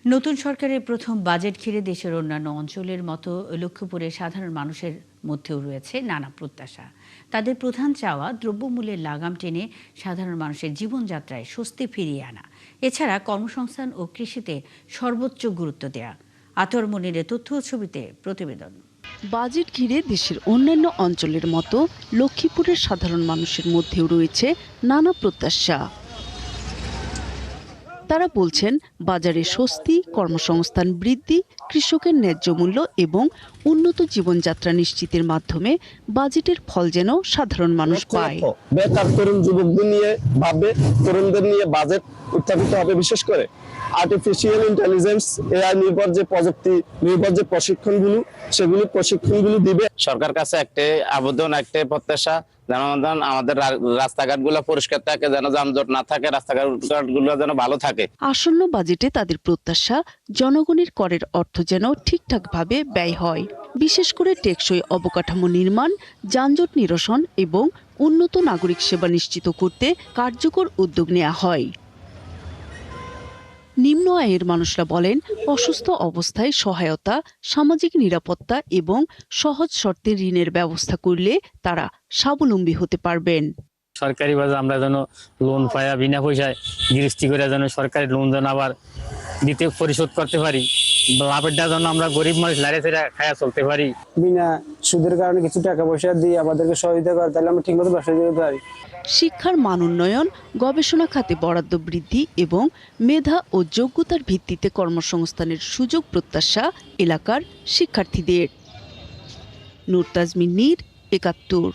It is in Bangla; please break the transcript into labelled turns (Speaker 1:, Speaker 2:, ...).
Speaker 1: নতুন সরকারের প্রথম বাজেট ঘিরে দেশের অন্যান্য অঞ্চলের মতো লক্ষ্মীপুরের সাধারণ মানুষের মধ্যেও রয়েছে নানা প্রত্যাশা। তাদের প্রধান চাওয়া দ্রব্যমূল্যের লাগাম টেনে সাধারণ মানুষের জীবনযাত্রায় স্বস্তি ফিরিয়ে আনা, এছাড়া কর্মসংস্থান ও কৃষিতে সর্বোচ্চ গুরুত্ব দেয়া। আতর মনিরের তথ্য ছবিতে প্রতিবেদন।
Speaker 2: বাজেট ঘিরে দেশের অন্যান্য অঞ্চলের মতো লক্ষ্মীপুরের সাধারণ মানুষের মধ্যেও রয়েছে নানা প্রত্যাশা। তারা বলছেন বাজারে স্বস্তি, কর্মসংস্থান বৃদ্ধি, কৃষকের ন্যায্য মূল্য এবং উন্নত জীবনযাত্রা নিশ্চিতের মাধ্যমে বাজেটের ফল যেন সাধারণ মানুষ পায়।
Speaker 3: বেকার তরুণ যুবকদের নিয়ে ভাববে, তরুণদের নিয়ে বাজেট উত্থাপিত হবে। বিশেষ করে আর্টিফিশিয়াল ইন্টেলিজেন্স, এআই নির্ভর যে প্রযুক্তি নির্ভর যে প্রশিক্ষণগুলো দিবে।
Speaker 4: সরকার কাছে একটা আবেদন, একটা প্রত্যাশা, যেন আমাদের রাস্তাঘাট গুলো পরিষ্কার থাকে, যেন যানজট না থাকে, রাস্তাঘাট গুলো যেন ভালো থাকে।
Speaker 2: আসন্ন বাজেটে তাদের প্রত্যাশা জনগণের করের অর্থ যেন ঠিকঠাকভাবে ব্যয় হয়, বিশেষ করে টেকসই অবকাঠামো নির্মাণ, যানজট নিরসন এবং উন্নত নাগরিক সেবা নিশ্চিত করতে কার্যকর উদ্যোগ নেওয়া হয়। নিম্ন আয়ের মানুষরা বলেন, অসুস্থ অবস্থায় সহায়তা, সামাজিক নিরাপত্তা এবং সহজ শর্তে ঋণের ব্যবস্থা করলে তারা স্বাবলম্বী হতে পারবেন।
Speaker 5: সরকারি ভাবে আমরা যেন লোন পাইয়া বিনা পয়সায় গৃহস্থী করে যেন সরকারি লোন যেন আবার দিতে পরিশোধ করতে পারি, লাভেরটা যেন আমরা গরিব মানুষ লাড়ে ছেড়ে খায়া চলতে পারি।
Speaker 6: বিনা সুদের কারণে কিছু টাকা পয়সা দিয়ে আমাদেরকে সহযোগিতা করে, তাহলে আমরা ঠিকমতো ব্যবসা করতে পারি।
Speaker 2: শিক্ষার মান উন্নয়ন, গবেষণা খাতে বরাদ্দ বৃদ্ধি এবং মেধা ও যোগ্যতার ভিত্তিতে কর্মসংস্থানের সুযোগ প্রত্যাশা এলাকার শিক্ষার্থীদের। নূর তাজমিন নীর, ৭১।